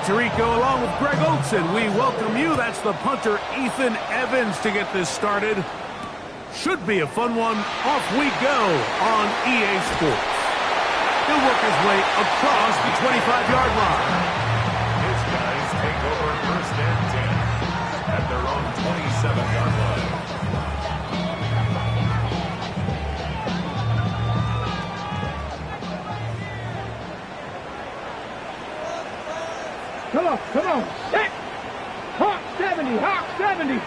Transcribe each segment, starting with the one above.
Tirico, along with Greg Olson. We welcome you. That's the punter, Ethan Evans, to get this started. Should be a fun one. Off we go on EA Sports. He'll work his way across the 25-yard line. His guys take over first and 10 at their own 27-yard line. Come on. Hey! Hawk 70, Hawk 70.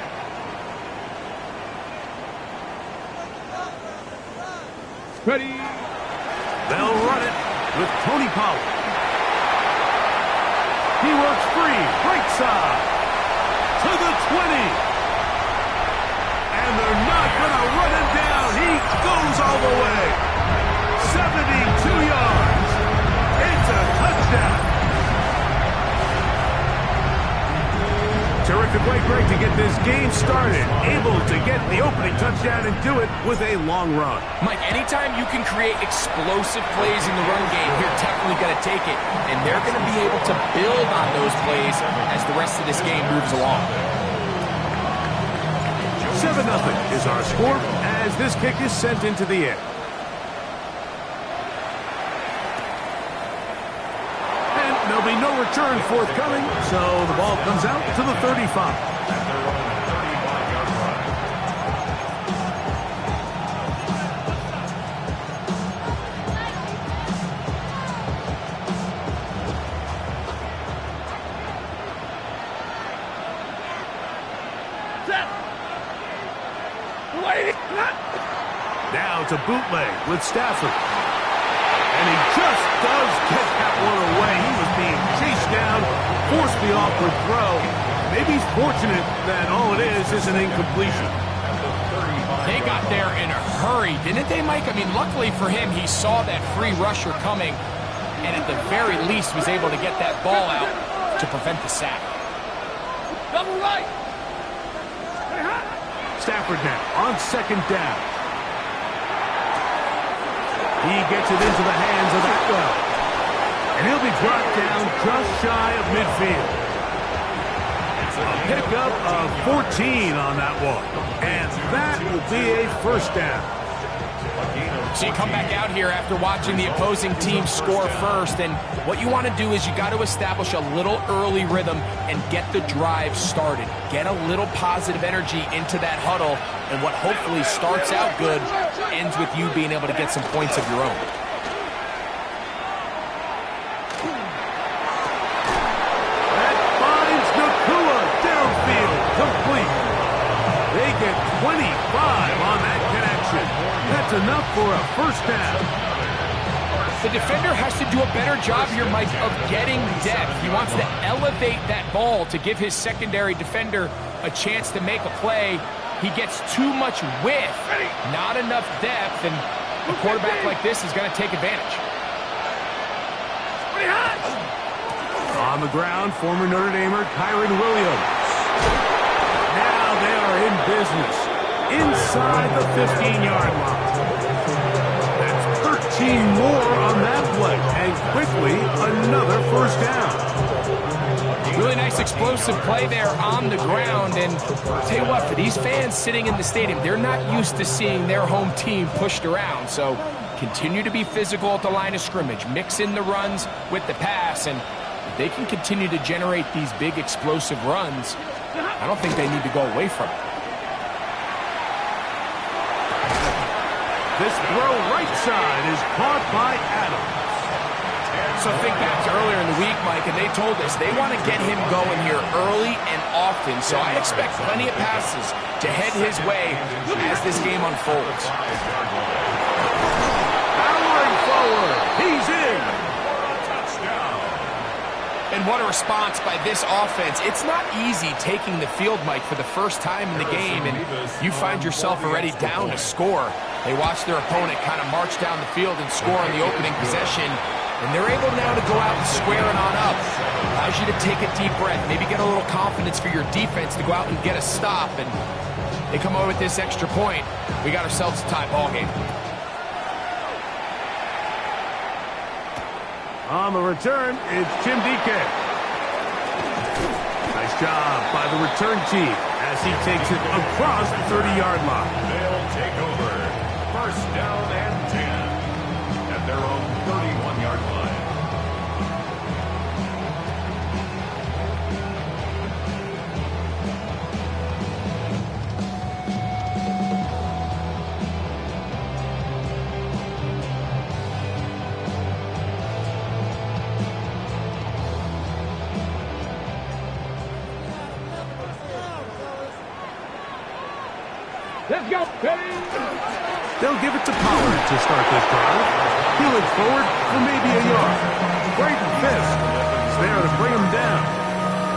Ready. They'll run it with Tony Pollard. He works free, right side, to the 20. And they're not going to run him down. He goes all the way. 72 yards. It's a touchdown. Terrific way, Greg, to get this game started. Able to get the opening touchdown and do it with a long run. Mike, anytime you can create explosive plays in the run game, you're definitely going to take it. And they're going to be able to build on those plays as the rest of this game moves along. 7-0 is our score as this kick is sent into the air. There'll be no return forthcoming, so the ball comes out to the 35. Now to bootleg with Stafford. And he just does get that one away. He was being chased down, forced the awkward throw. Maybe he's fortunate that all it is an incompletion. They got there in a hurry, didn't they, Mike? I mean, luckily for him, he saw that free rusher coming, and at the very least was able to get that ball out to prevent the sack. Double right. Stafford now on second down. He gets it into the hands of Atwell. And he'll be brought down just shy of midfield. A pickup of 14 on that one. And that will be a first down. So you come back out here after watching the opposing team score first, and what you want to do is you got to establish a little early rhythm and get the drive started. Get a little positive energy into that huddle, and what hopefully starts out good ends with you being able to get some points of your own. That finds Nakua downfield, complete. They get 25 on that connection. That's enough for a first down. The defender has to do a better job here, Mike, of getting depth. He wants to elevate that ball to give his secondary defender a chance to make a play. He gets too much width, not enough depth, and a quarterback like this is going to take advantage. On the ground, former Notre Damer Kyron Williams. Now they are in business inside the 15-yard line. That's 13 more on that play, and quickly another first down. Really nice explosive play there on the ground, and I'll tell you what, for these fans sitting in the stadium, they're not used to seeing their home team pushed around, so continue to be physical at the line of scrimmage, mix in the runs with the pass, and if they can continue to generate these big explosive runs, I don't think they need to go away from it. This throw right side is caught by Adams. So think back to earlier in the week, Mike, and they told us they want to get him going here early and often. So I expect plenty of passes to head his way as this game unfolds. Powering forward. He's in. And what a response by this offense. It's not easy taking the field, Mike, for the first time in the game, and you find yourself already down to score. They watch their opponent kind of march down the field and score on the opening possession, and they're able now to go out and square it on up. Allows you to take a deep breath, maybe get a little confidence for your defense to go out and get a stop, and they come over with this extra point. We got ourselves a tie ball game. On the return, it's Tim DK. Nice job by the return team as he takes it across the 30-yard line. They'll take over. First down and 10 at their own 31-yard line. Let's go. They'll give it to Pollard to start this drive. He'll look forward for maybe a yard. Braden Fisk is there to bring him down.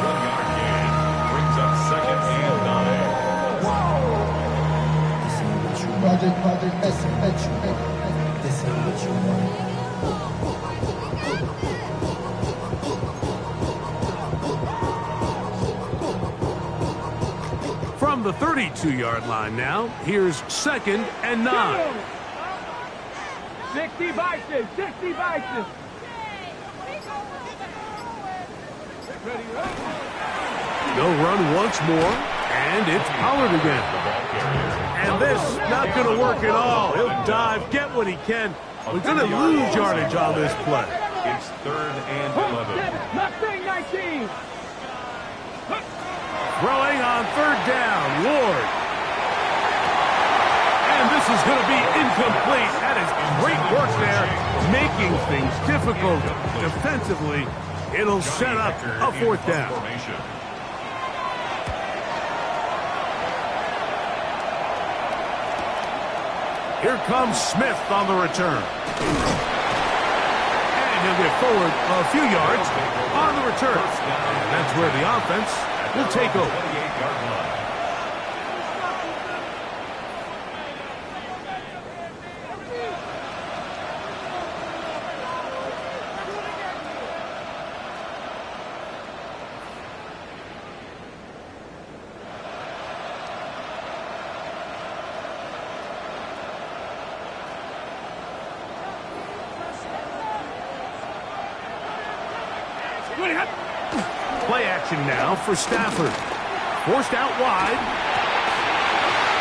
1-yard gain brings up second and 9. Project, this ain't what you want. From the 32-yard line now, here's second and 9. 60 Bison, 60 Bison. They'll run once more, and it's Pollard again. And this not going to work at all. He'll dive, get what he can. We're going to lose yardage on this play. It's third and 11. Mustang 19. Throwing on third down, Ward. And this is going to be incomplete. That is great work there, making things difficult defensively. It'll set up a fourth down. Here comes Smith on the return. And he'll get forward a few yards on the return. And that's where the offense will take over. 28-yard line. Play action now for Stafford. Forced out wide.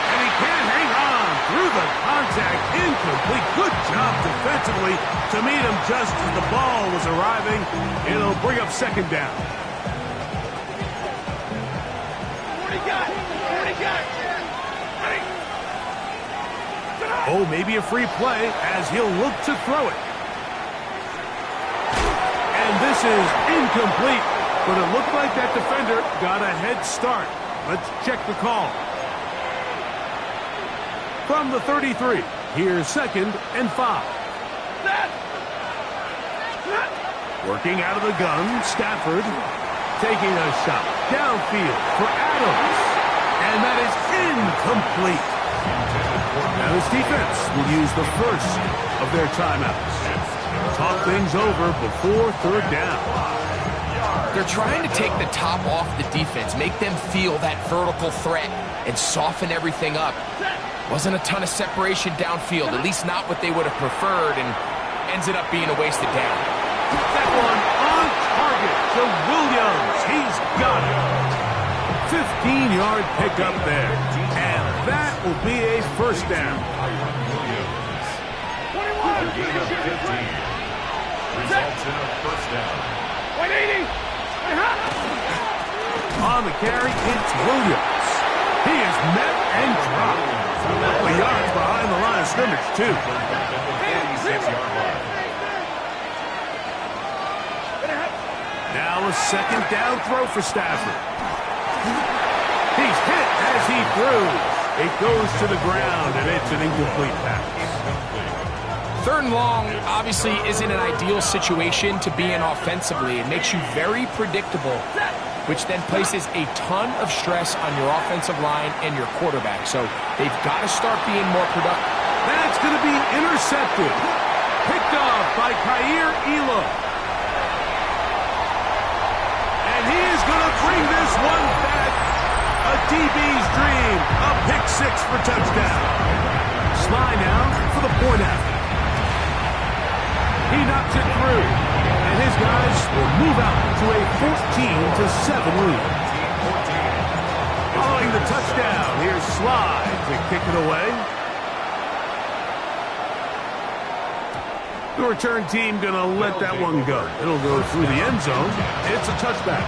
And he can't hang on through the contact. Incomplete. Good job defensively to meet him just as the ball was arriving. It'll bring up second down. Oh, maybe a free play as he'll look to throw it. And this is incomplete. But it looked like that defender got a head start. Let's check the call. From the 33, here's second and 5. Working out of the gun, Stafford taking a shot downfield for Adams. And that is incomplete. Now this defense will use the first of their timeouts. Talk things over before third down. They're trying to take the top off the defense, make them feel that vertical threat, and soften everything up. Wasn't a ton of separation downfield, at least not what they would have preferred, and ends it up being a wasted down. That one on target to Williams. He's got it. 15-yard pickup there. And that will be a first down. 21. Gain of 15. Results in a first down. 180. On the carry, it's Williams. He is met and dropped. A couple of yards behind the line of scrimmage, too. 86-yard line. Now a second down throw for Stafford. He's hit as he threw. It goes to the ground, and it's an incomplete pass. Third and long obviously isn't an ideal situation to be in offensively. It makes you very predictable, which then places a ton of stress on your offensive line and your quarterback. So they've got to start being more productive. That's going to be intercepted. Picked off by Kaiir Elam. And he is going to bring this one back. A DB's dream. A pick six for touchdown. Sly now for the point after. He knocks it through, and his guys will move out to a 14-7 lead. Following the touchdown, here's Slide to kick it away. The return team going to let that one go. It'll go through the end zone. It's a touchback.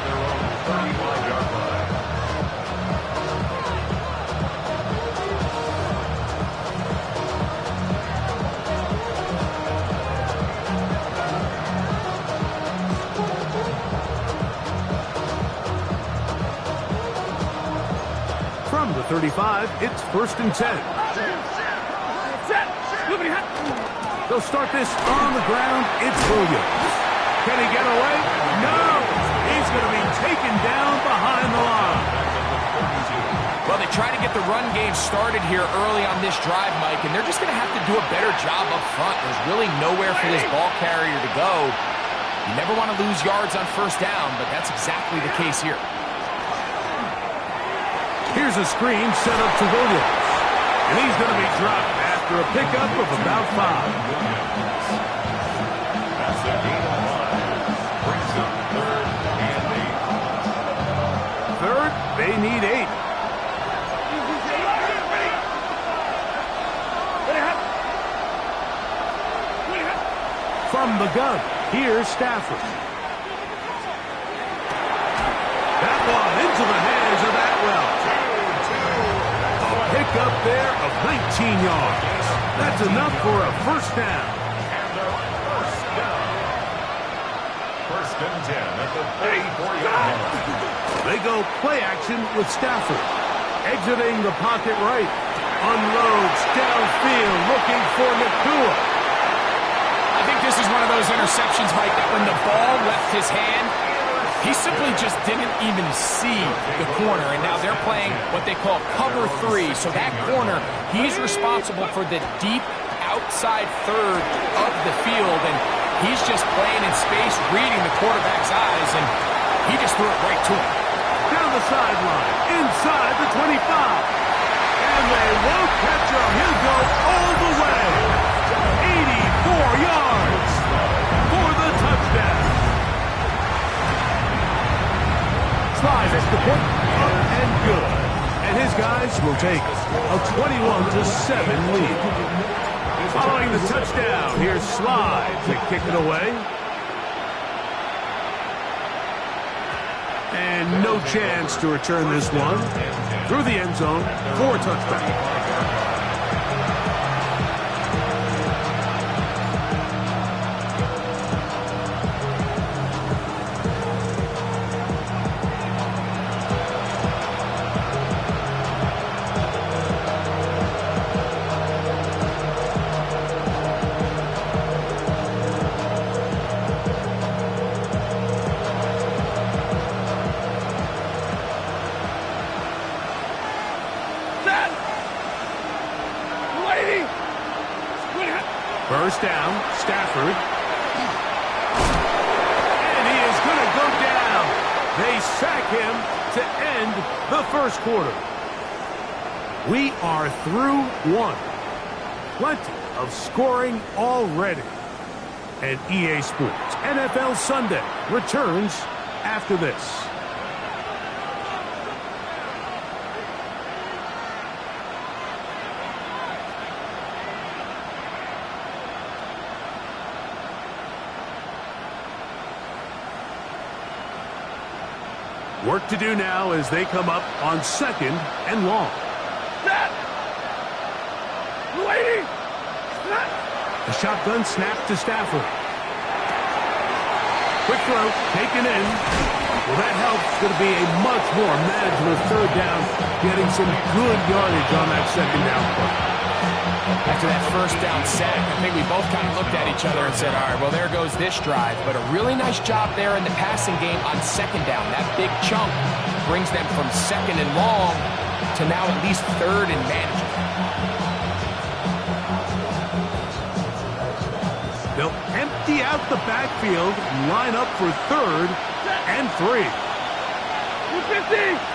From the 35, it's 1st and 10. They'll start this on the ground. It's Williams. Can he get away? No! He's going to be taken down behind the line. Well, they try to get the run game started here early on this drive, Mike, and they're just going to have to do a better job up front. There's really nowhere for this ball carrier to go. You never want to lose yards on 1st down, but that's exactly the case here. Here's a screen set up to Williams. And he's going to be dropped after a pickup of about 5. That's a gain of 1. Brings up 3rd and 8. 3rd, they need 8. From the gun, here's Stafford. That one into the hands of Atwell. A pickup there of 19 yards. That's enough for a 1st down. And their 1st down. 1st and 10 at the 34-yard line. They go play action with Stafford. Exiting the pocket right. Unloads downfield looking for Nakua. I think this is one of those interceptions, Mike, that when the ball left his hand, he simply just didn't even see the corner, and now they're playing what they call cover 3. So that corner, he's responsible for the deep outside 3rd of the field, and he's just playing in space, reading the quarterback's eyes, and he just threw it right to him. Down the sideline, inside the 25. And they won't catch him. He'll go all the way. 84 yards for the touchdown. Slides at the point, up and good. And his guys will take a 21-7 lead. Following the touchdown, here's Slide to kick it away. And no chance to return this one. Through the end zone for a touchback. First down, Stafford. And he is going to go down. They sack him to end the 1st quarter. We are through 1. Plenty of scoring already. And EA Sports NFL Sunday returns after this. Work to do now as they come up on 2nd and long. The shotgun snap to Stafford. Quick throw, taken in. Well, that helps. Going to be a much more manageable 3rd down, getting some good yardage on that 2nd down play. After that 1st down sack, I think we both kind of looked at each other and said, all right, well, there goes this drive. But a really nice job there in the passing game on 2nd down. That big chunk brings them from 2nd and long to now at least 3rd and manageable. They'll empty out the backfield, line up for 3rd and 3. 250.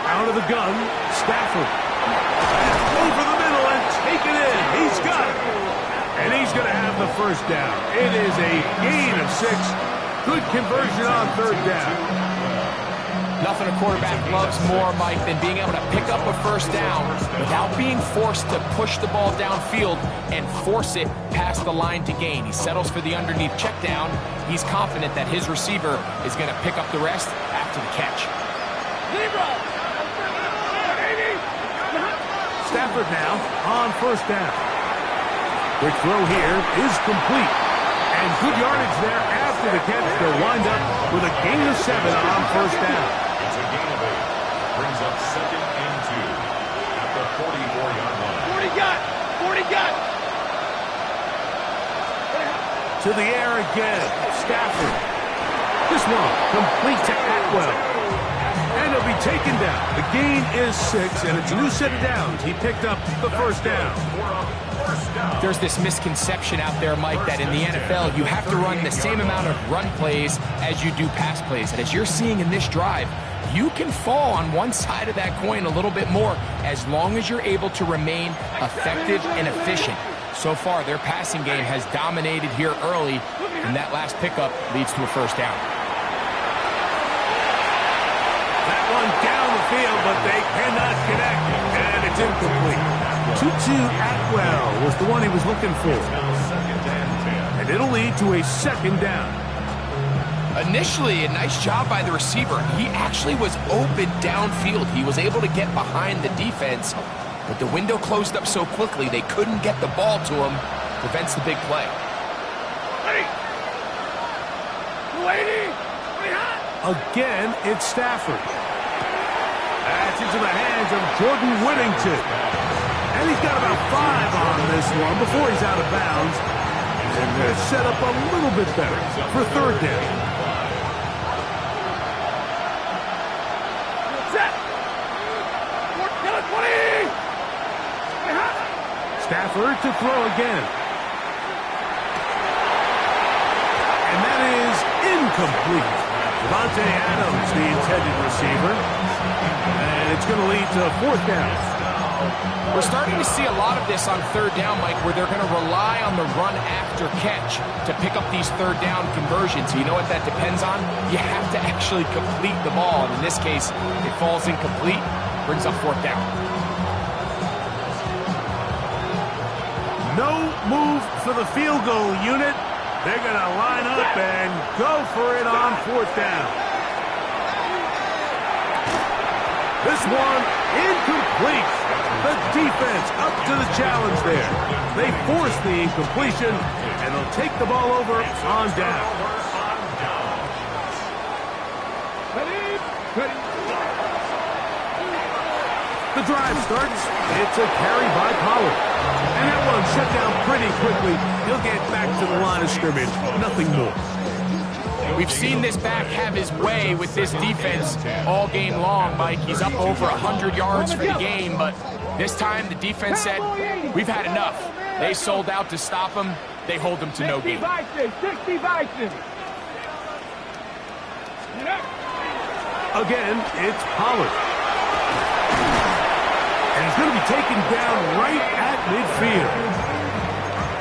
Out of the gun, Stafford. Over the middle and take it in. He's got it. And he's going to have first down. It is a gain of 6. Good conversion on third down. Nothing a quarterback loves more, Mike, than being able to pick up a first down without being forced to push the ball downfield and force it past the line to gain. He settles for the underneath check down. He's confident that his receiver is going to pick up the rest after the catch. Stafford now on first down. Quick throw here is complete. And good yardage there after the catch. They'll wind up with a gain of 7 on first down. It's a gain of 8. Brings up 2nd and 2 at the 44-yard line. 40 got. To the air again. Stafford. This one complete to Atwell. And he'll be taken down. The gain is 6, and it's a new set of downs. He picked up the first down. There's this misconception out there, Mike, that in the NFL you have to run the same amount of run plays as you do pass plays. And as you're seeing in this drive, you can fall on one side of that coin a little bit more as long as you're able to remain effective and efficient. So far, their passing game has dominated here early, and that last pickup leads to a first down. That one down the field, but they cannot connect, and it's incomplete. Tutu Atwell was the one he was looking for. And it'll lead to a second down. Initially, a nice job by the receiver. He actually was open downfield. He was able to get behind the defense, but the window closed up so quickly they couldn't get the ball to him. Prevents the big play. Again, it's Stafford. That's into the hands of Jordan Whittington. And he's got about 5 on this one before he's out of bounds. And they're set up a little bit better for third down. Stafford to throw again. And that is incomplete. Devontae Adams, the intended receiver. And it's going to lead to a fourth down. We're starting to see a lot of this on third down, Mike, where they're going to rely on the run after catch to pick up these third down conversions. You know what that depends on? You have to actually complete the ball. And in this case, it falls incomplete, brings up fourth down. No move for the field goal unit. They're going to line up and go for it on fourth down. This one incomplete. The defense up to the challenge there. They force the incompletion, and they'll take the ball over on down. The drive starts. It's a carry by Pollard. And that one shut down pretty quickly. He'll get back to the line of scrimmage. Nothing more. We've seen this back have his way with this defense all game long, Mike. He's up over 100 yards for the game, but this time the defense said, we've had enough. They sold out to stop him. They hold him to no gain. 60 Bison. Again, it's Pollard. And he's going to be taken down right at midfield.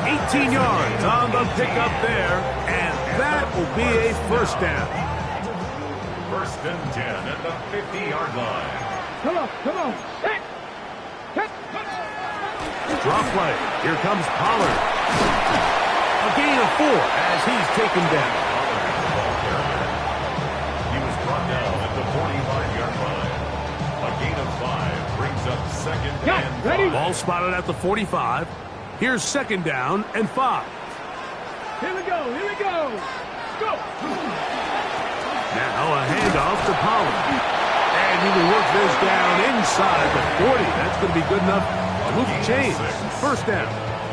18 yards on the pickup there, and that will be a first down. 1st and 10 at the 50-yard line. Come on. Draw play. Here comes Pollard. A gain of 4 as he's taken down. He was brought down at the 45-yard line. A gain of 5 brings up 2nd and 5. Ball spotted at the 45. Here's 2nd down and 5. Here we go. Go. Now a handoff to Pollard. And he will work this down inside the 40. That's going to be good enough to move the chains. First down.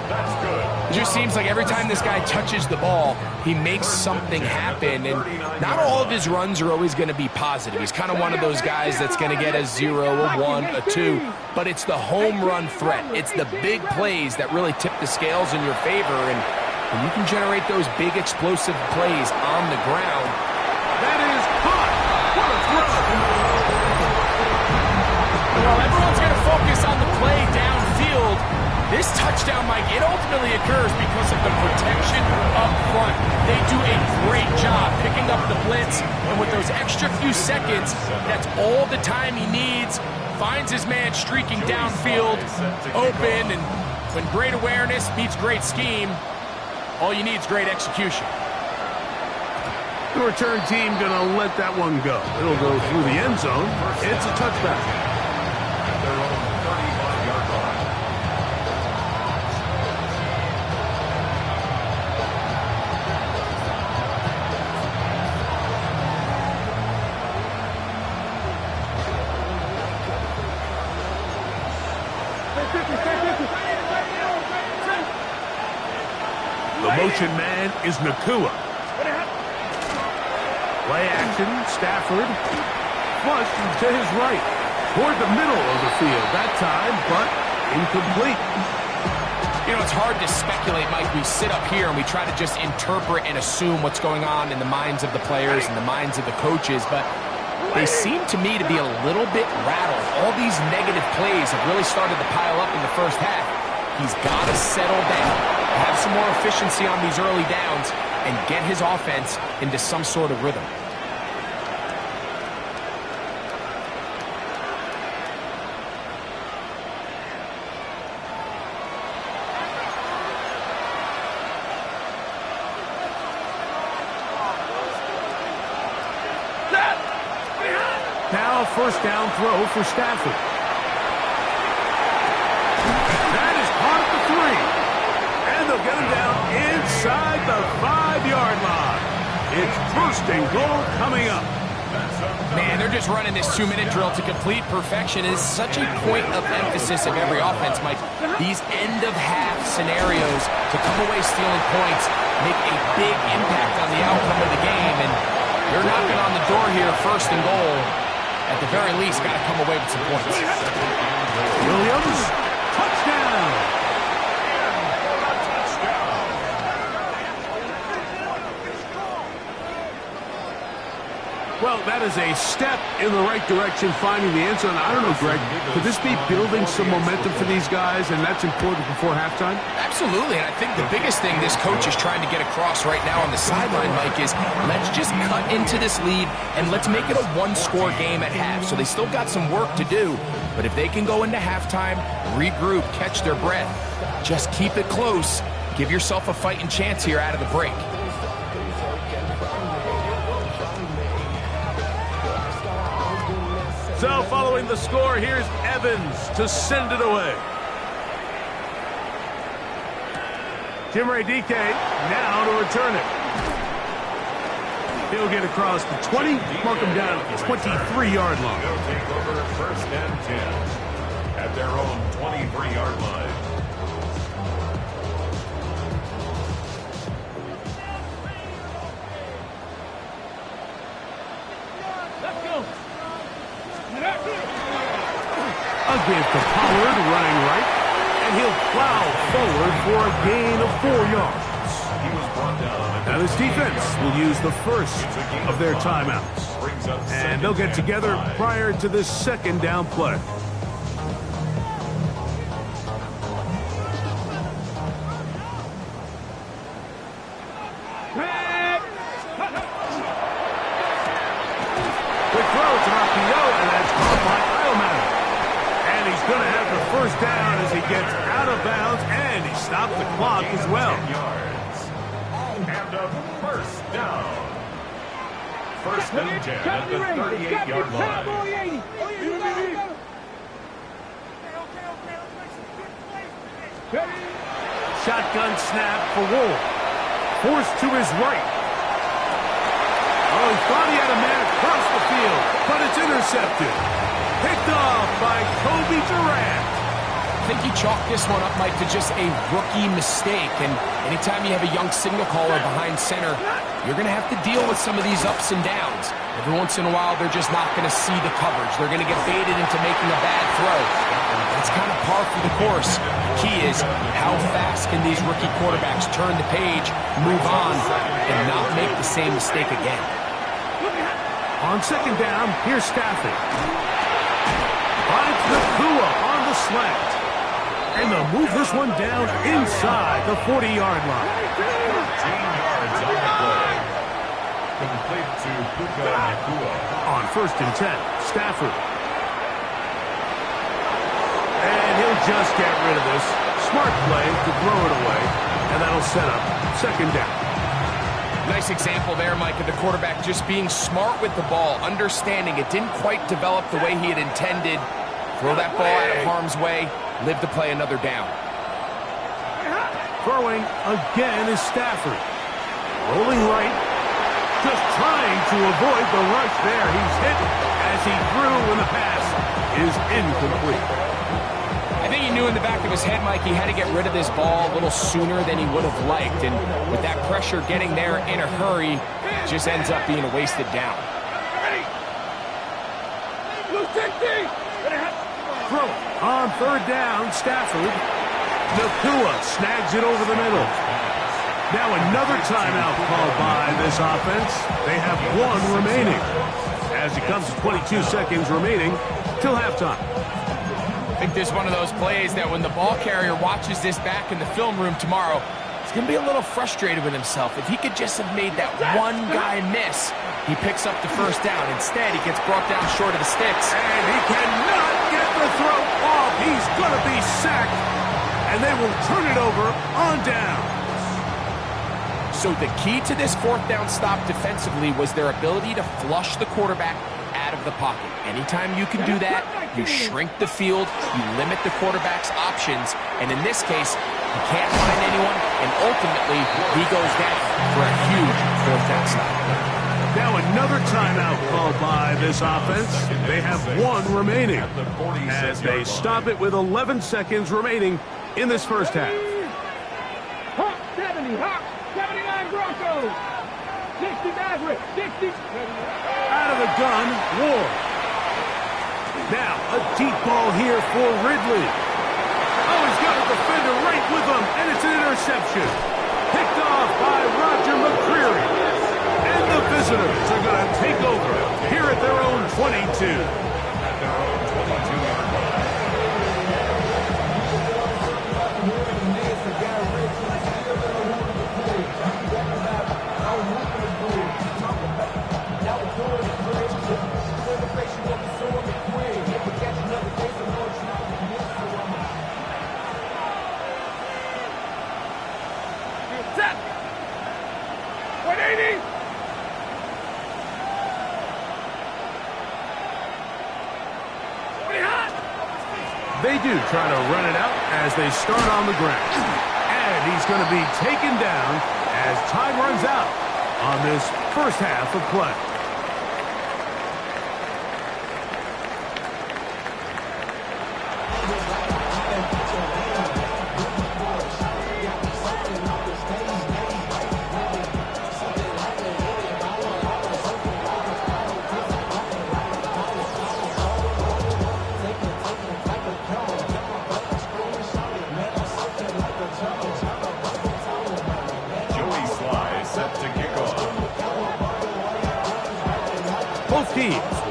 That's good. It just seems like every time this guy touches the ball, he makes something happen. And not all of his runs are always going to be positive. He's kind of one of those guys that's going to get a 0, a 1, a 2. But it's the home run threat. It's the big plays that really tip the scales in your favor. And when you can generate those big explosive plays on the ground. That is caught. What a throw. Well, everyone's going to focus on the play downfield. This touchdown, Mike, it ultimately occurs because of the protection up front. They do a great job picking up the blitz, and with those extra few seconds, that's all the time he needs. Finds his man streaking downfield, open, and when great awareness meets great scheme, all you need is great execution. The return team going to let that one go. It'll go through the end zone. It's a touchback. At their own 35-yard line. The motion man is Nacua. Play action, Stafford. Flush to his right. Toward the middle of the field that time, but incomplete. You know, it's hard to speculate, Mike. We sit up here and we try to just interpret and assume what's going on in the minds of the players and the minds of the coaches, but they seem to me to be a little bit rattled. All these negative plays have really started to pile up in the first half. He's got to settle down, have some more efficiency on these early downs, and get his offense into some sort of rhythm. Now a first down throw for Stafford. That is caught at the 3. And they'll get him down inside the 5-yard line. It's first and goal coming up. Man, they're just running this 2-minute drill to complete perfection. It is such a point of emphasis of every offense, Mike. These end-of-half scenarios to come away stealing points make a big impact on the outcome of the game. And you're knocking on the door here, first and goal. At the very least, got to come away with some points. Williams, touchdown. Well, that is a step in the right direction, finding the end zone. I don't know, Greg, could this be building some momentum for these guys, and that's important before halftime? Absolutely, and I think the biggest thing this coach is trying to get across right now on the sideline, Mike, is let's just cut into this lead, and let's make it a one-score game at half. So they still got some work to do, but if they can go into halftime, regroup, catch their breath, just keep it close, give yourself a fighting chance here out of the break. So following the score, here's Evans to send it away. Chimere Dike now to return it. He'll get across the 20, mark him down at the 23-yard line. They'll take over first and 10 at their own 23-yard line. A give to Pollard running right, and he'll plow forward for a gain of 4 yards. He was brought down. Now this defense will use the first of their timeouts, and they'll get together prior to this second down play. Quick throw to RPO, and that's caught by Iomatter. And he's going to have the first down as he gets out of bounds, and he stopped the clock as well. 10 yards. And a first down. First and 10 at the 38-yard line. Shotgun snap for Wolf. Forced to his right. Oh, he thought he had a man across the field, but it's intercepted. Picked off by Kobe Durant. I think he chalked this one up, Mike, to just a rookie mistake. And anytime you have a young signal caller behind center, you're going to have to deal with some of these ups and downs. Every once in a while, they're just not going to see the coverage. They're going to get baited into making a bad throw. That's kind of par for the course. The key is how fast can these rookie quarterbacks turn the page, move on, and not make the same mistake again. On second down, here's Stafford. Finds Nacua on the slant. And they'll move this one down inside the 40-yard line. 13 yards on the play. Complete to Puka Nacua. On 1st and 10, Stafford. And he'll just get rid of this. Smart play to throw it away. And that'll set up 2nd down. Nice example there, Mike, of the quarterback just being smart with the ball, understanding it didn't quite develop the way he had intended. Throw that ball out of harm's way, live to play another down. Throwing again is Stafford. Rolling right. Just trying to avoid the rush there. He's hit as he threw when the pass is incomplete. I think he knew in the back of his head, Mike, he had to get rid of this ball a little sooner than he would have liked. And with that pressure getting there in a hurry, it just ends up being a wasted down. Throw on 3rd down, Stafford. Nacua snags it over the middle. Now another timeout called by this offense. They have 1 remaining. As it comes to 22 seconds remaining till halftime. I think this is one of those plays that when the ball carrier watches this back in the film room tomorrow, he's going to be a little frustrated with himself. If he could just have made that one guy miss, he picks up the 1st down. Instead, he gets brought down short of the sticks. And he cannot get the throw off. He's going to be sacked. And they will turn it over on down. So the key to this 4th down stop defensively was their ability to flush the quarterback out of the pocket. Anytime you can do that, you shrink the field, you limit the quarterback's options, and in this case, he can't find anyone, and ultimately, he goes down for a huge 4th down stop. Now another timeout called by this offense. They have 1 remaining as they stop it with 11 seconds remaining in this 1st half. Hawk 70, Hawk 79 Broncos. 60 Maverick, 60. Out of the gun, Ward. Now a deep ball here for Ridley. Oh, he's got a defender right with him, and it's an interception. Picked off by Roger McCreary. And the visitors are going to take over here at their own 22. At their own 22-yard line. They do try to run it out as they start on the ground. And he's going to be taken down as time runs out on this 1st half of play.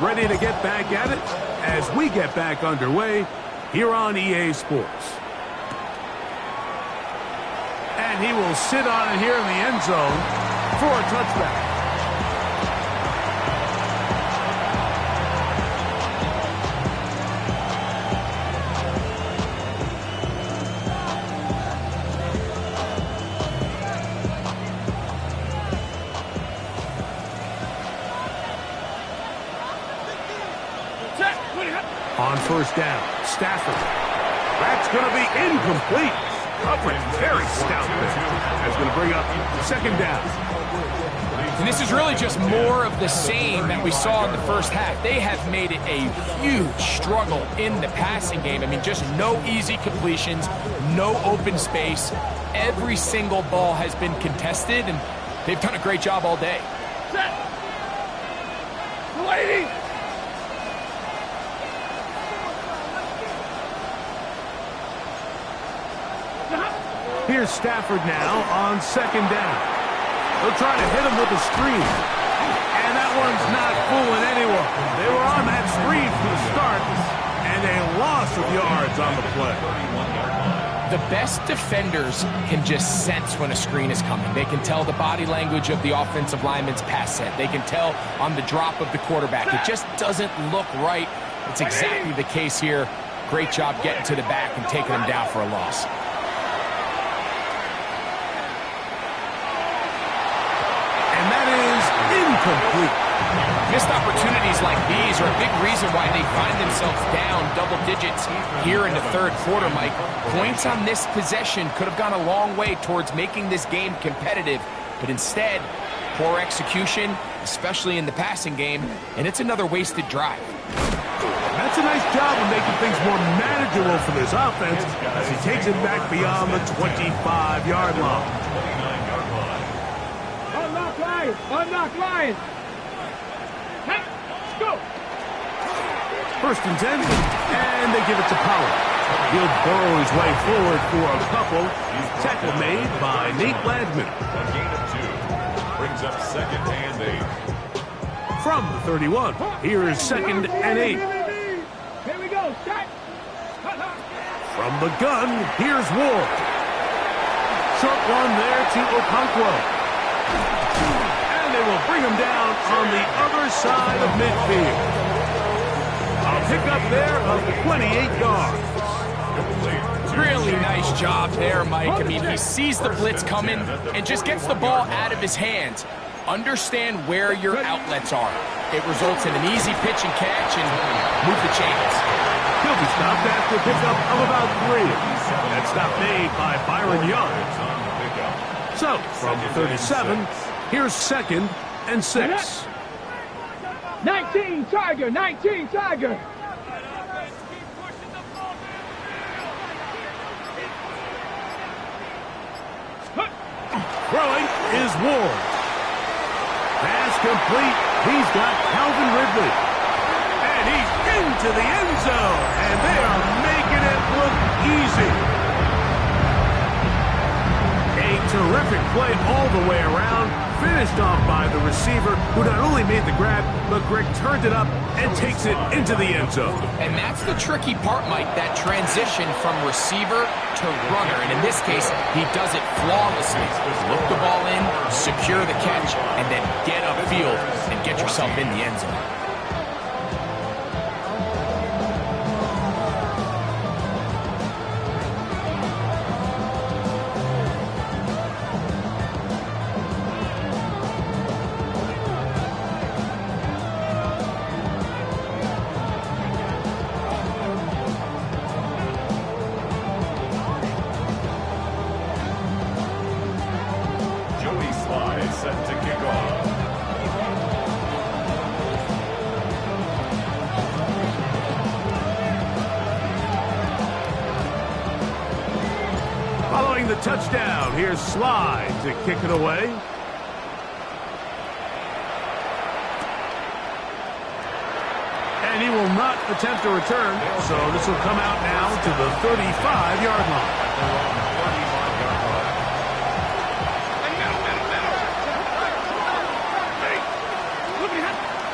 Ready to get back at it as we get back underway here on EA Sports. And he will sit on it here in the end zone for a touchback. On 1st down, Stafford. That's going to be incomplete. Coverage very stout there. That's going to bring up 2nd down. And this is really just more of the same that we saw in the 1st half. They have made it a huge struggle in the passing game. I mean, just no easy completions, no open space. Every single ball has been contested, and they've done a great job all day. Set. Lady. Here's Stafford now on 2nd down. They'll try to hit him with a screen. And that one's not fooling anyone. They were on that screen from the start, and And a loss of yards on the play. The best defenders can just sense when a screen is coming. They can tell the body language of the offensive lineman's pass set. They can tell on the drop of the quarterback. It just doesn't look right. It's exactly the case here. Great job getting to the back and taking him down for a loss. And that is incomplete. Missed opportunities like these are a big reason why they find themselves down double digits here in the third quarter, Mike. Points on this possession could have gone a long way towards making this game competitive, but instead, poor execution, especially in the passing game, and it's another wasted drive. That's a nice job of making things more manageable for this offense as he takes it back beyond the 25-yard line. Unlock Lions! Unlock Lions! Go! First and 10, and they give it to Pollard. He'll burrow his way forward for a couple. Tackle made by Nate Ladman. A gain of 2. Brings up second and 8. From the 31, here is second and 8. Here we go, start! From the gun, here's Ward. Short one there to Okonkwo. And they will bring him down on the other side of midfield. A pickup there of 28 yards. Really nice job there, Mike. I mean, he sees the blitz coming and just gets the ball out of his hands. Understand where your outlets are. It results in an easy pitch and catch and move the chains. He'll be stopped after a pickup of about 3. That stop made by Byron Young. So, from the 37, here's second and 6. 19 Tiger! 19 Tiger! Throwing is Ward. Pass complete. He's got Calvin Ridley. And he's into the end zone. And they are making it look easy. A terrific play all the way around. Finished off by the receiver, who not only made the grab, but Greg turned it up and takes it into the end zone. And that's the tricky part, Mike, that transition from receiver to runner. And in this case, he does it flawlessly. Look the ball in, secure the catch, and then get upfield and get yourself in the end zone. Set to kick off. Following the touchdown, here's Slide to kick it away. And he will not attempt to return, so this will come out now to the 35-yard line.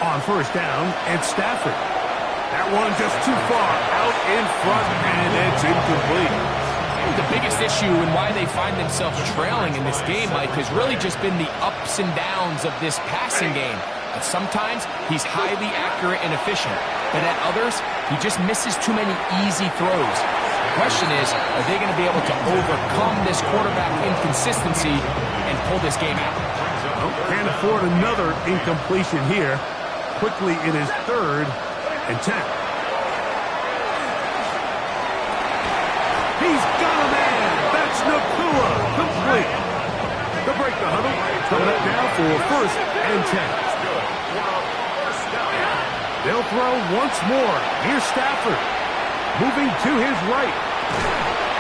On first down, it's Stafford. That one just too far out in front, and it's incomplete. The biggest issue and why they find themselves trailing in this game, Mike, has really just been the ups and downs of this passing game. And sometimes he's highly accurate and efficient, but at others, he just misses too many easy throws. The question is, are they going to be able to overcome this quarterback inconsistency and pull this game out? Well, can't afford another incompletion here. Quickly, it is 3rd and 10. He's got a man. That's Nakua. Complete. They'll break the huddle. Coming up now for 1st and 10. They'll throw once more. Here's Stafford. Moving to his right.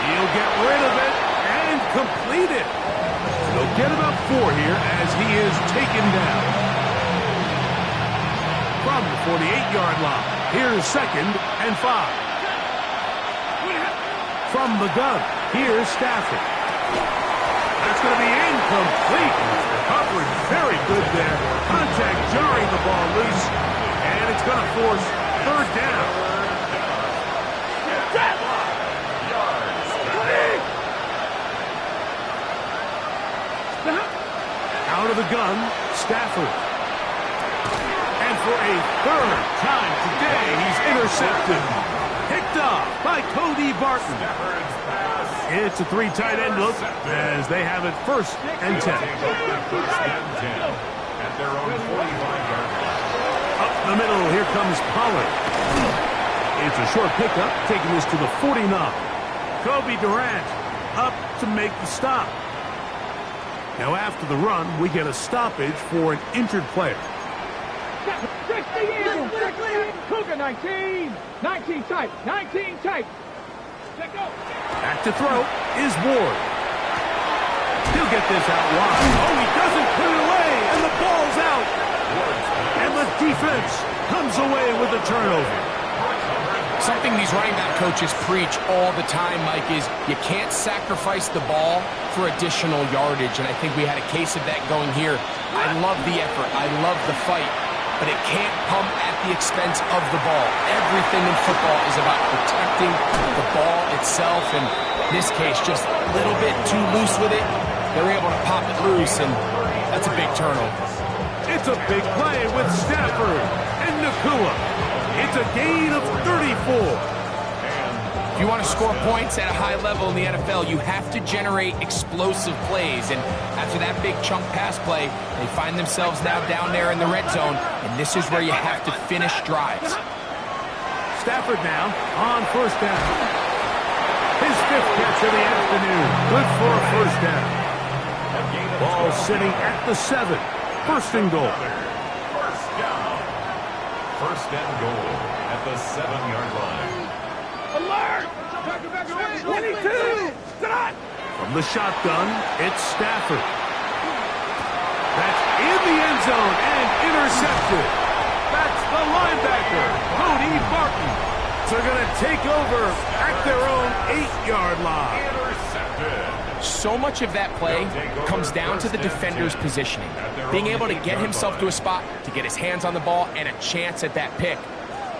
He'll get rid of it and complete it. They'll get about 4 here as he is taken down. From the 48-yard line, here's 2nd and 5. From the gun, here's Stafford. That's going to be incomplete. Coverage very good there. Contact jarring the ball loose, and it's going to force 3rd down. Out of the gun, Stafford. And for a third time today, he's intercepted. Picked off by Cody Barton. It's a 3 tight end look as they have it 1st and 10. First and 10 at their own 45-yard line. Up the middle, here comes Pollard. It's a short pickup, taking this to the 49. Kobe Durant up to make the stop. Now after the run, we get a stoppage for an injured player. 60 Eagles, 60 Cougar 19. 19 tight, 19 tight. Let go. Back to throw is Ward. He'll get this out wide. Oh, he doesn't put it away, and the ball's out. And the defense comes away with a turnover. Something these running back coaches preach all the time, Mike, is you can't sacrifice the ball for additional yardage, and I think we had a case of that going here. I love the effort. I love the fight, but it can't come at the expense of the ball. Everything in football is about protecting the ball itself, and in this case, just a little bit too loose with it. They're able to pop it loose, and that's a big turnover. It's a big play with Stafford and Nacua. It's a gain of 34. If you want to score points at a high level in the NFL, you have to generate explosive plays. And after that big chunk pass play, they find themselves now down there in the red zone. And this is where you have to finish drives. Stafford now on 1st down. His 5th catch of the afternoon. Good for a 1st down. Ball sitting at the 7. 1st and goal. First down. 1st and goal at the 7-yard line. Alert! 22! Tonight! From the shotgun, it's Stafford. That's in the end zone and intercepted. That's the linebacker, Cody Barton. So they're going to take over at their own 8-yard line. Intercepted. So much of that play comes down to the defender's positioning. Being able to get himself to a spot, to get his hands on the ball, and a chance at that pick.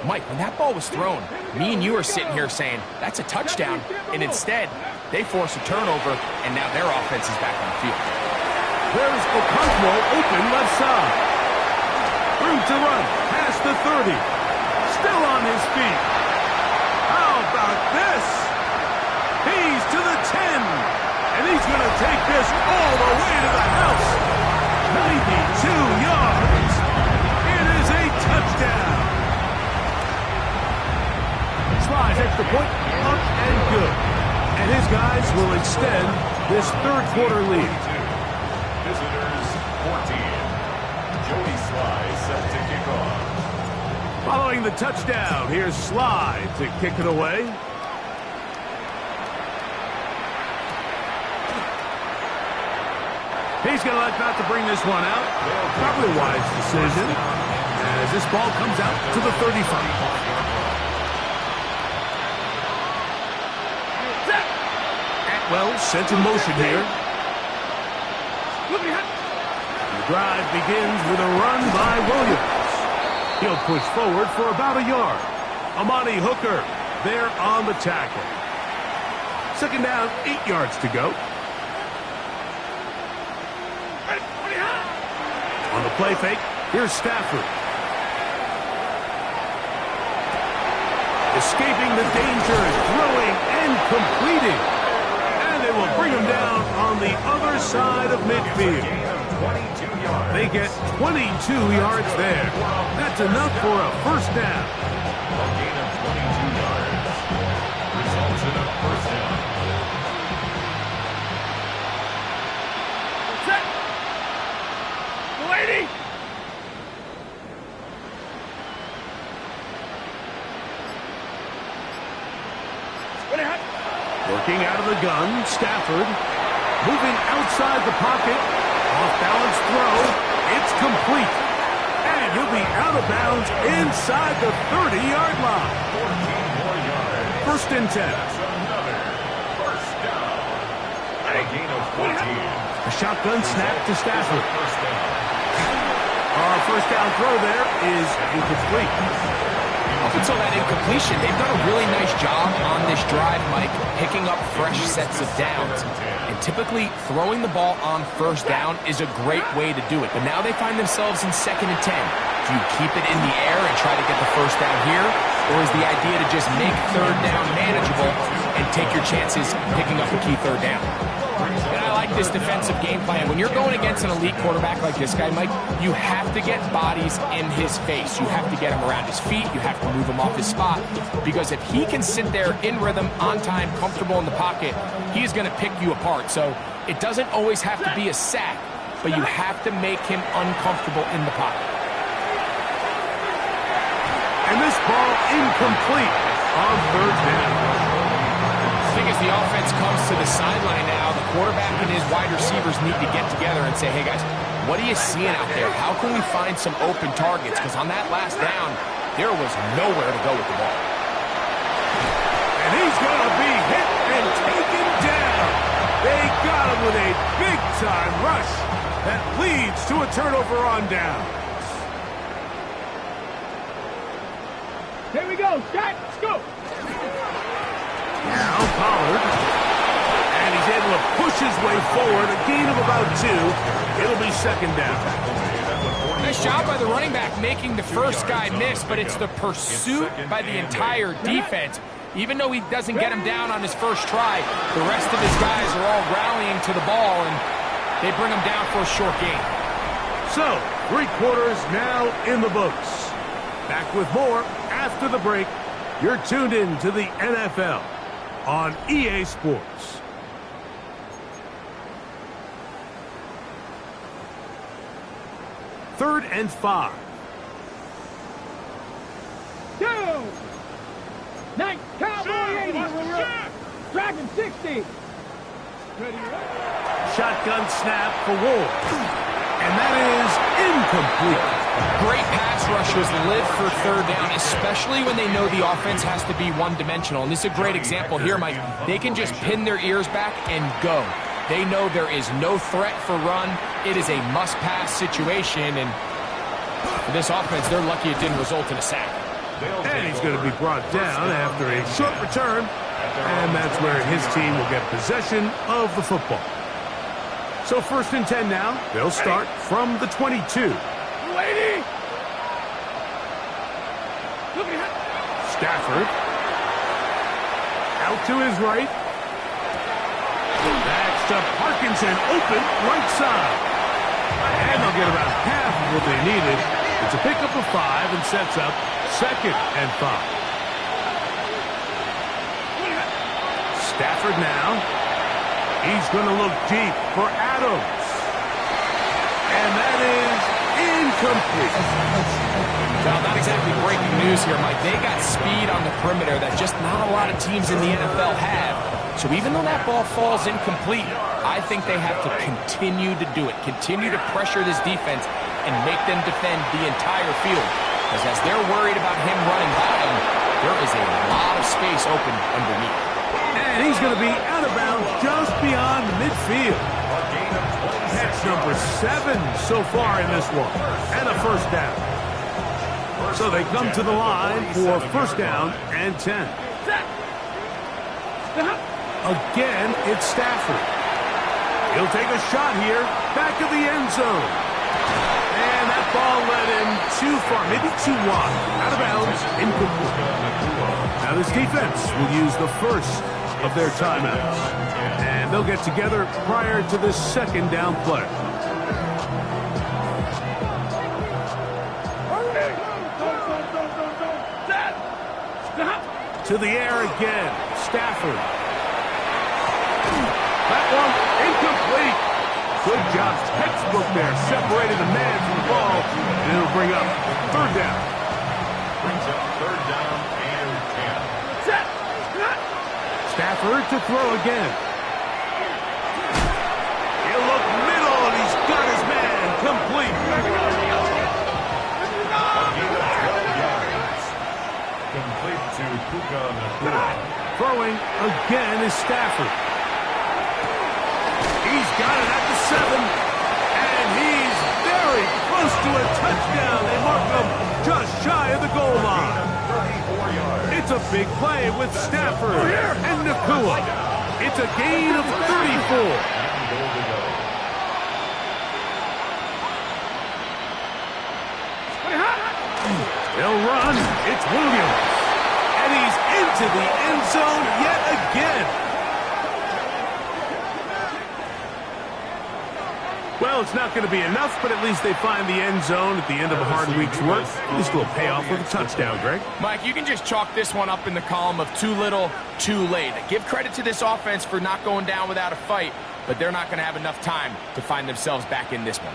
Mike, when that ball was thrown, me and you are sitting here saying, that's a touchdown. And instead, they force a turnover, and now their offense is back on the field. There's Okonkwo open left side. Room to run, past the 30. Still on his feet. How about this? He's to the 10. And he's going to take this all the way to the house. 92 yards. It is a touchdown. Slides extra point, up and good. And his guys will extend this 3rd quarter lead. Visitors 14. Jody Sly set to kick off. Following the touchdown, here's Sly to kick it away. He's going to let out to bring this one out. Probably a wise decision as this ball comes out to the 35. Atwell sent in motion here. The drive begins with a run by Williams. He'll push forward for about a yard. Amani Hooker there on the tackle. 2nd down, 8 yards to go. On the play fake, here's Stafford. Escaping the danger, throwing and completing. And they will bring him down on the other side of midfield. They get 22 yards there. That's enough for a 1st down. A gain of 22 yards. Results in a 1st down. Lady! Working out of the gun, Stafford. Moving outside the pocket. Off-balance throw. It's complete. And he'll be out of bounds inside the 30-yard line. 14 more yards. 1st and 10. That's another 1st down. A gain of 14. A shotgun snap to Stafford. 1st down. Our 1st down throw there is incomplete. Up until that incompletion, they've done a really nice job on this drive, Mike, picking up fresh sets of downs. And typically, throwing the ball on first down is a great way to do it. But now they find themselves in 2nd and 10. Do you keep it in the air and try to get the first down here? Or is the idea to just make 3rd down manageable and take your chances picking up a key 3rd down? And I like this defensive game plan. When you're going against an elite quarterback like this guy, Mike, you have to get bodies in his face. You have to get him around his feet. You have to move him off his spot. Because if he can sit there in rhythm, on time, comfortable in the pocket, he's going to pick you apart. So it doesn't always have to be a sack, but you have to make him uncomfortable in the pocket. And this ball incomplete on 3rd down. I think as the offense comes to the sideline now, the quarterback and his wide receivers need to get together and say, hey guys, what are you seeing out there? How can we find some open targets? Because on that last down, there was nowhere to go with the ball. And he's going to be hit and taken down. They got him with a big-time rush that leads to a turnover on down. Here we go. Shot. Let's go. Now Pollard. And he's able to push his way forward. A gain of about 2. It'll be 2nd down. Nice job by the running back making the first guy miss, but it's the pursuit by the entire defense. Even though he doesn't get him down on his first try, the rest of his guys are all rallying to the ball, and they bring him down for a short gain. So, 3 quarters now in the books. Back with more after the break. You're tuned in to the NFL on EA Sports. Third and 5. Two. Nice cowboy 80. Dragon 60. Shotgun snap for Ward. And that is incomplete. Great pass rushers live for 3rd down, especially when they know the offense has to be one-dimensional. And this is a great example here, Mike. They can just pin their ears back and go. They know there is no threat for run. It is a must-pass situation, and for this offense, they're lucky it didn't result in a sack. And he's going to be brought down after a short return, and that's where his team will get possession of the football. So 1st and 10 now. They'll start from the 22. Stafford. Out to his right. That's to Parkinson. Open right side. And they'll get about half of what they needed. It's a pickup of 5 and sets up 2nd and 5. Stafford now. He's going to look deep for Adams. And that is incomplete. Well, not exactly breaking news here, Mike. They got speed on the perimeter that just not a lot of teams in the NFL have. So even though that ball falls incomplete, I think they have to continue to do it. Continue to pressure this defense and make them defend the entire field. Because as they're worried about him running by them, there is a lot of space open underneath. And he's going to be out of bounds just beyond midfield. That's number 7 so far in this one. And a 1st down. So they come to the line for 1st down and 10. Again, it's Stafford. He'll take a shot here, back of the end zone. And that ball led him too far, maybe too wide. Out of bounds, incomplete. Now this defense will use the first of their timeouts. And they'll get together prior to this 2nd down play. To the air again. Stafford. That one incomplete. Good job. Textbook there. Separated the man from the ball. And it'll bring up 3rd down. Brings up 3rd down and 10. Stafford to throw again. He'll look middle, and he's got his man complete. Complete to Puka Nacua. Throwing again is Stafford. He's got it at the 7, and he's very close to a touchdown. They mark him just shy of the goal line. It's a big play with Stafford and Nacua. It's a gain of 34. They'll run. It's Williams. And he's into the end zone yet again. Well, it's not going to be enough, but at least they find the end zone at the end of a hard week's work. At least will pay off with a touchdown, Greg. Mike, you can just chalk this one up in the column of too little, too late. Give credit to this offense for not going down without a fight, but they're not going to have enough time to find themselves back in this one.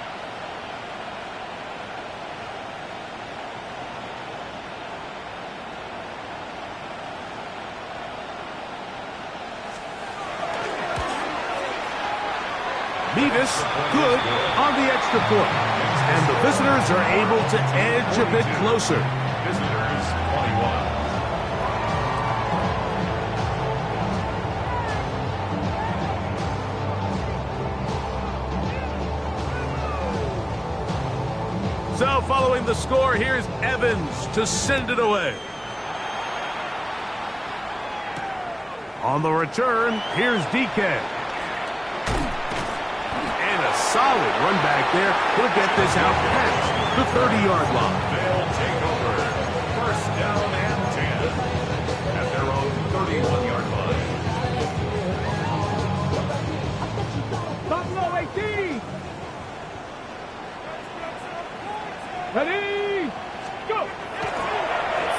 Mevis, good on the extra point. And the visitors are able to edge a bit closer. Visitors 21. So following the score, here's Evans to send it away. On the return, here's DK. Solid run back there. He'll get this out past the 30-yard line. They'll take over. First down and 10 at their own 31-yard line. Buffalo 18. Ready? Go.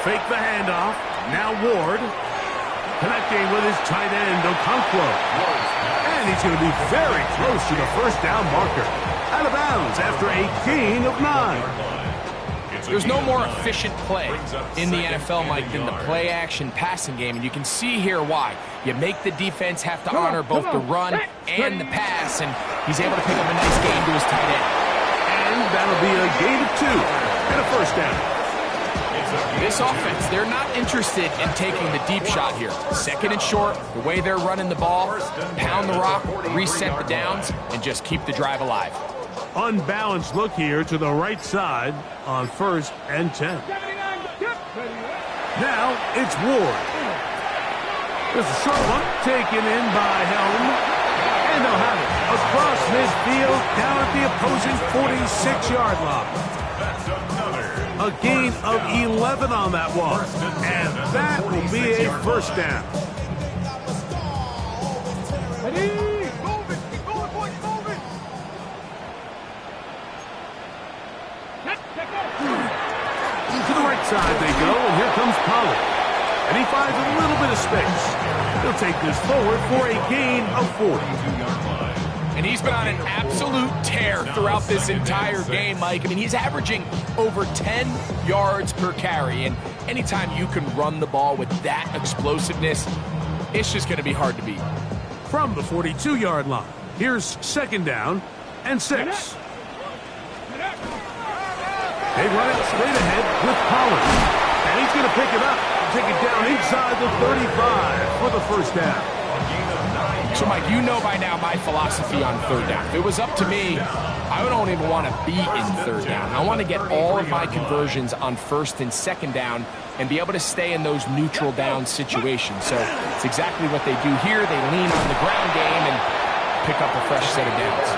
Fake the handoff. Now Ward. Connecting with his tight end, Okonkwo. And he's going to be very close to the first down marker. Out of bounds after a gain of 9. There's no more efficient play in the NFL, Mike, than the play-action passing game, and you can see here why. You make the defense have to honor both the run and the pass, and he's able to pick up a nice gain to his tight end. And that'll be a gain of 2 and a first down. This offense, they're not interested in taking the deep shot here. Second and short, the way they're running the ball, pound the rock, reset the downs, and just keep the drive alive. Unbalanced look here to the right side on 1st and 10. Now it's Ward. There's a short one taken in by Helm. And they'll have it across midfield down at the opposing 46-yard line. A gain of 11 on that one. And that will be a first down. Ready? Move it. Keep going, boys. Move it. To the right side they go, and here comes Pollard. And he finds a little bit of space. He'll take this forward for a gain of 42-yard line. And he's been on an absolute tear throughout this entire game, Mike. I mean, he's averaging over 10 yards per carry. And anytime you can run the ball with that explosiveness, it's just going to be hard to beat. From the 42-yard line, here's second down and 6. They run it straight ahead with Pollard. And he's going to pick it up and take it down inside the 35 for the first down. So, Mike, you know by now my philosophy on third down. If it was up to me, I don't even want to be in third down. I want to get all of my conversions on first and second down and be able to stay in those neutral down situations. So it's exactly what they do here. They lean on the ground game and pick up a fresh set of downs.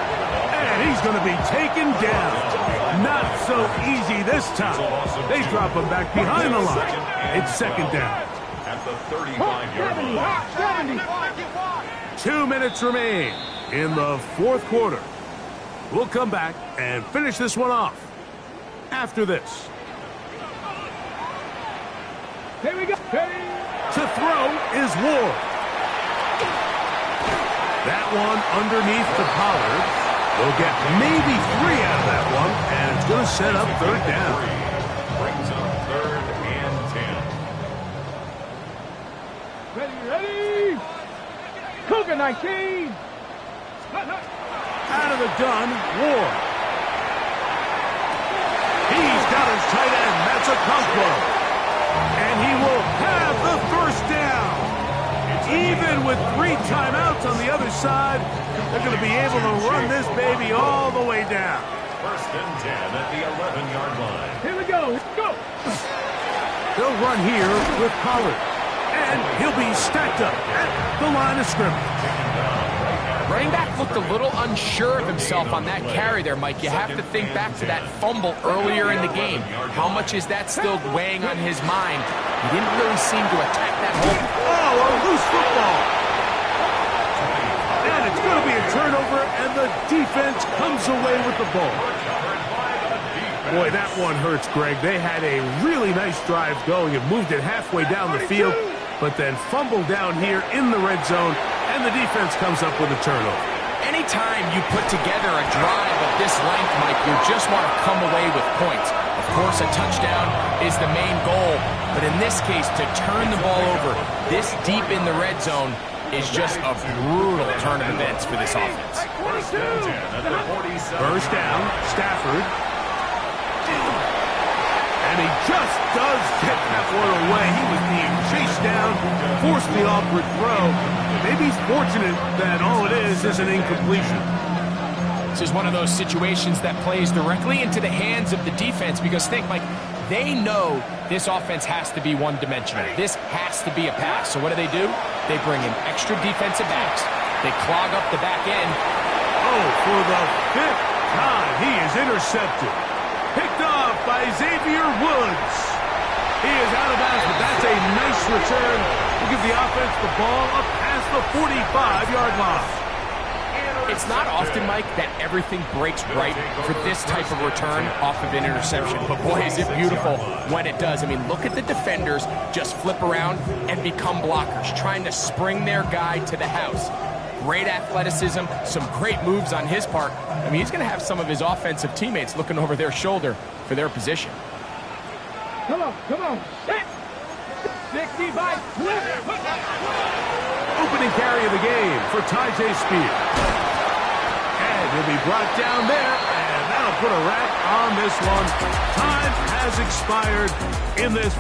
And he's going to be taken down. Not so easy this time. They drop him back behind the line. It's second down. At the 35-yard line. 2 minutes remain in the fourth quarter. We'll come back and finish this one off after this. Here we go. To throw is Ward. That one underneath the Pollard. They'll get maybe 3 out of that one, and it's going to set up third down. Brings up third and 10. Ready? Cougar 19. Out of the gun, Ward. He's got his tight end. That's Okonkwo. And he will have the first down. Even with 3 timeouts on the other side, they're going to be able to run this baby all the way down. First and 10 at the 11-yard line. Here we go. Go. They'll run here with Pollard. And he'll be stacked up at the line of scrimmage. Running back looked a little unsure of himself on that carry there, Mike. You have to think back to that fumble earlier in the game. How much is that still weighing on his mind? He didn't really seem to attack that hole. Oh, a loose football. And it's going to be a turnover, and the defense comes away with the ball. Boy, that one hurts, Greg. They had a really nice drive going and moved it halfway down the field, but then fumbled down here in the red zone, and the defense comes up with a turnover. Anytime you put together a drive of this length, Mike, you just want to come away with points. Of course, a touchdown is the main goal, but in this case, to turn the ball over this deep in the red zone is just a brutal turn of events for this offense. First down, Stafford. And he just does get that one away. He was being chased down, forced the awkward throw. Maybe he's fortunate that all it is an incompletion. This is one of those situations that plays directly into the hands of the defense because think, Mike, they know this offense has to be one-dimensional. This has to be a pass. So what do? They bring in extra defensive backs. They clog up the back end. Oh, for the 5th time, he is intercepted. Picked off by Xavier Woods. He is out of bounds, but that's a nice return. We'll give the offense the ball up past the 45-yard line. It's not often, Mike, that everything breaks right for this type of return off of an interception. But boy, is it beautiful when it does. I mean, look at the defenders just flip around and become blockers, trying to spring their guy to the house. Great athleticism, some great moves on his part. I mean, he's going to have some of his offensive teammates looking over their shoulder for their position. Come on, set. 60 by flip. Opening carry of the game for Tyjae Spears. And he'll be brought down there, and that'll put a wrap on this one. Time has expired in this